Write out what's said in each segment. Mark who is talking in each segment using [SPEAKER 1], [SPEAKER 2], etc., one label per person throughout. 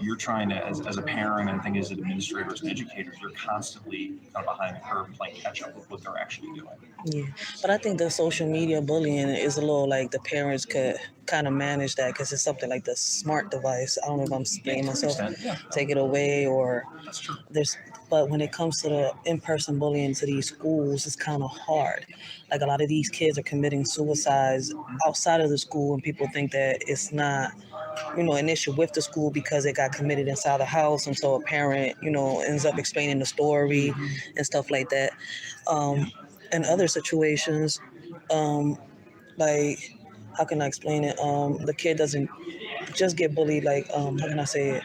[SPEAKER 1] you're trying to, as a parent, and I think as administrators and educators, you're constantly kind of behind the curve playing catch up with what they're actually doing.
[SPEAKER 2] Yeah, but I think the social media bullying is a little like the parents could kind of manage that because it's something like the smart device. I don't know if I'm saying myself, take it away or
[SPEAKER 1] That's true.
[SPEAKER 2] but when it comes to the in-person bullying to these schools, it's kind of hard. Like a lot of these kids are committing suicides outside of the school, and people think that it's not, an issue with the school because it got committed inside the house, and so a parent, ends up explaining the story and stuff like that. In other situations, like how can I explain it? The kid doesn't just get bullied. Like how can I say it?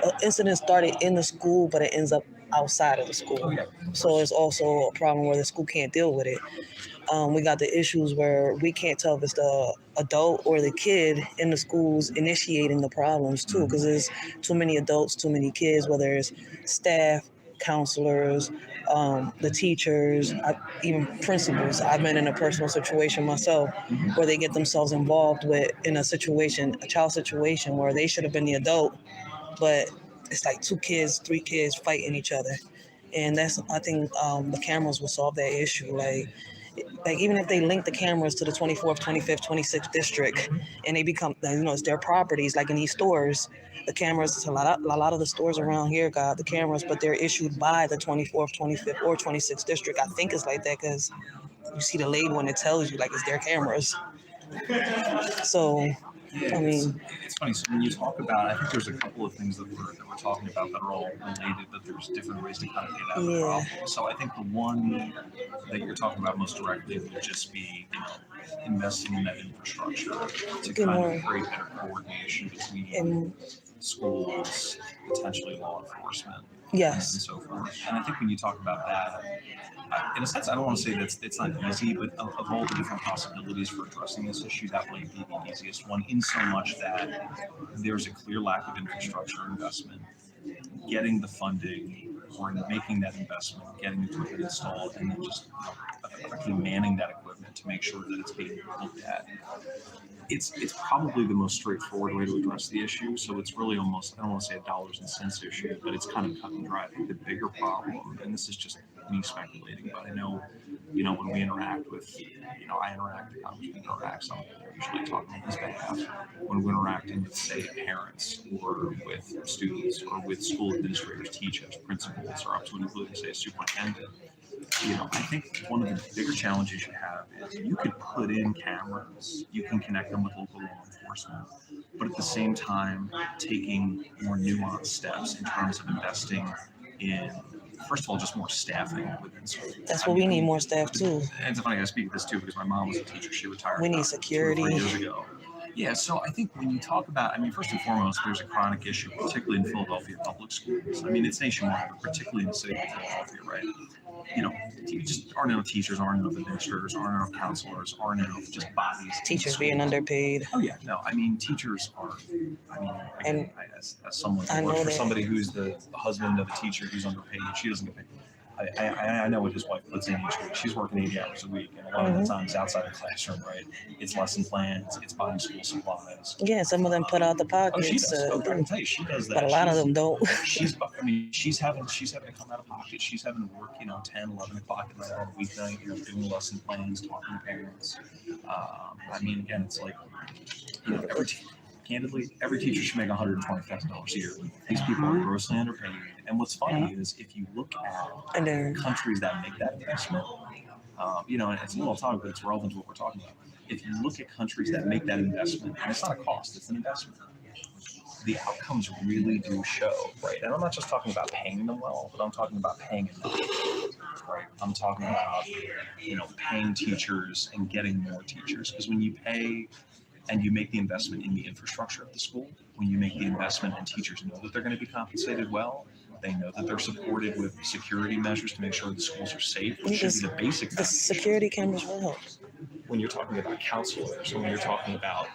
[SPEAKER 2] An incident started in the school, but it ends up outside of the school. So it's also a problem where the school can't deal with it. We got the issues where we can't tell if it's the adult or the kid in the schools initiating the problems too, because there's too many adults, too many kids, whether it's staff, counselors, the teachers, even principals. I've been in a personal situation myself where they get themselves involved with in a child situation where they should have been the adult, but it's like two kids, three kids fighting each other. And I think the cameras will solve that issue. Like even if they link the cameras to the 24th, 25th, 26th district, and they become, it's their properties. Like in these stores, the cameras, a lot of the stores around here got the cameras, but they're issued by the 24th, 25th, or 26th district. I think it's like that because you see the label and it tells you like it's their cameras. So
[SPEAKER 1] Yeah, it's funny. So when you talk about, I think there's a couple of things that we're talking about that are all related, but there's different ways to kind of get at the problem. So I think the one that you're talking about most directly would just be, investing in that infrastructure to kind of create better coordination between schools, potentially law enforcement, and so forth. And I think when you talk about that, in a sense, I don't want to say that it's not easy, but of all the different possibilities for addressing this issue, that might be the easiest one, in so much that there's a clear lack of infrastructure investment. Getting the funding or making that investment, getting the equipment installed, and then just effectively manning that equipment to make sure that it's being looked at. It's probably the most straightforward way to address the issue. So it's really almost, I don't want to say a dollars and cents issue, but it's kind of cut and dry. I think the bigger problem, and this is just me speculating, but I know, when we interact with, I interact, the congressman interacts, I'm usually talking on his behalf. When we're interacting with, say, parents or with students or with school administrators, teachers, principals, or up to and including, say, a superintendent, I think one of the bigger challenges you have is you could put in cameras, you can connect them with local law enforcement, but at the same time, taking more nuanced steps in terms of investing in, first of all, just more staffing within schools.
[SPEAKER 2] That's what we need, more staff too.
[SPEAKER 1] And it's funny, I speak of this too because my mom was a teacher. She retired.
[SPEAKER 2] We need security.
[SPEAKER 1] 2 or 3 years ago. Yeah, so I think when you talk about, first and foremost, there's a chronic issue, particularly in Philadelphia public schools. It's nationwide, but particularly in the city of Philadelphia, right? Just aren't enough teachers, aren't enough administrators, aren't enough counselors, aren't enough just bodies.
[SPEAKER 2] Teachers being underpaid.
[SPEAKER 1] Oh yeah, no, teachers are. Again, as someone who works for somebody who's the husband of a teacher who's underpaid, she doesn't get paid. I know what his wife puts in each week. She's working 80 hours a week, and a lot of the time it's outside the classroom, right? It's lesson plans, it's buying school supplies.
[SPEAKER 2] Yeah, some of them put out the pockets.
[SPEAKER 1] She does. I can tell you, she does that.
[SPEAKER 2] But a lot of them don't.
[SPEAKER 1] She's having to come out of pocket. She's having to work, 10, 11 o'clock at night on a weeknight, doing lesson plans, talking to parents. Again, it's like, candidly, every teacher should make $120,000 a year. These people are grossly underpaid. And what's funny is if you look at countries that make that investment, and it's a little topic, but it's relevant to what we're talking about. If you look at countries that make that investment, and it's not a cost, it's an investment, the outcomes really do show, right? And I'm not just talking about paying them well, but I'm talking about paying enough, right? I'm talking about, paying teachers and getting more teachers. Because when you pay and you make the investment in the infrastructure of the school, when you make the investment and teachers know that they're going to be compensated well, they know that they're supported with security measures to make sure the schools are safe, which should be the basic.
[SPEAKER 2] The security cameras will help.
[SPEAKER 1] When you're talking about counselors, when you're talking about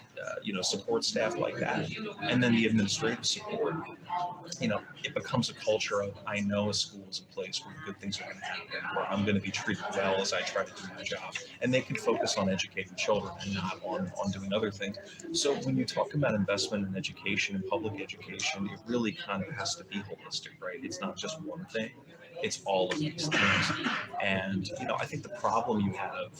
[SPEAKER 1] support staff like that, and then the administrative support, it becomes a culture of, I know a school is a place where good things are going to happen, where I'm going to be treated well as I try to do my job. And they can focus on educating children and not on doing other things. So when you talk about investment in education and public education, it really kind of has to be holistic, right? It's not just one thing, it's all of these things. And, I think the problem you have,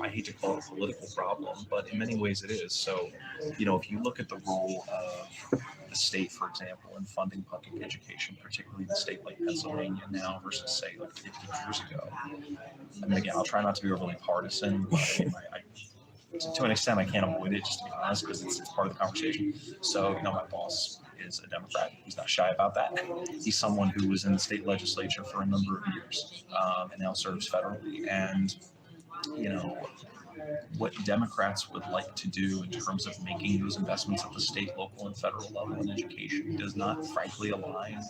[SPEAKER 1] I hate to call it a political problem, but in many ways it is. So, if you look at the role of the state, for example, in funding public education, particularly in a state like Pennsylvania now versus, say, like 50 years ago. I mean, again, I'll try not to be overly partisan, but to an extent, I can't avoid it, just to be honest, because it's part of the conversation. So, my boss is a Democrat. He's not shy about that. He's someone who was in the state legislature for a number of years and now serves federally. And, what Democrats would like to do in terms of making those investments at the state, local, and federal level in education does not, frankly, align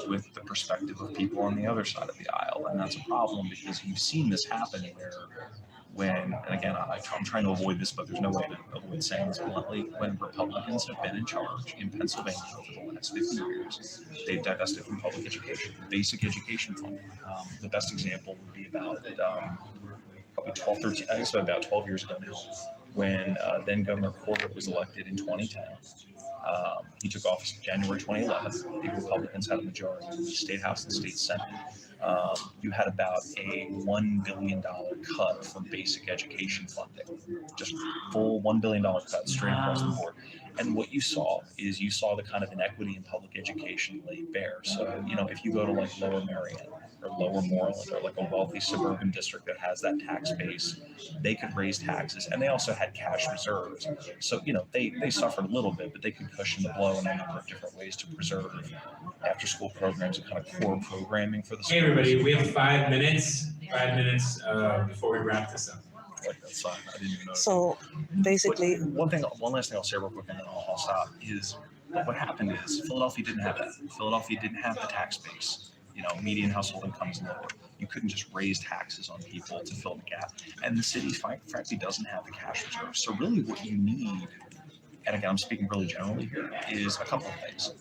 [SPEAKER 1] with the perspective of people on the other side of the aisle. And that's a problem because you've seen this happen when, and again, I'm trying to avoid this, but there's no way to avoid saying this bluntly, when Republicans have been in charge in Pennsylvania over the last 50 years, they've divested from public education, basic education funding. The best example would be about probably 12, 13, I guess about 12 years ago now, when then Governor Corbett was elected in 2010. He took office in January 2011. The Republicans had a majority in the state house and state senate. You had about a $1 billion cut from basic education funding, just full $1 billion cut straight across the board. And what you saw is the kind of inequity in public education laid bare. So, if you go to like Lower Marion or Lower Moreland or like a wealthy suburban district that has that tax base, they could raise taxes, and they also had cash reserves. So, they suffered a little bit, but they could cushion the blow in a number of different ways to preserve after school programs and kind of core programming for the schools.
[SPEAKER 3] Hey everybody, we have 5 minutes. 5 minutes before we wrap this up.
[SPEAKER 1] Like that sign, I didn't even know.
[SPEAKER 2] So basically,
[SPEAKER 1] one last thing I'll say real quick, and then I'll stop. Is what happened is Philadelphia didn't have that. Philadelphia didn't have the tax base. Median household income is lower. You couldn't just raise taxes on people to fill the gap. And the city, frankly, doesn't have the cash reserve. So really, what you need, and again, I'm speaking really generally here, is a couple of things.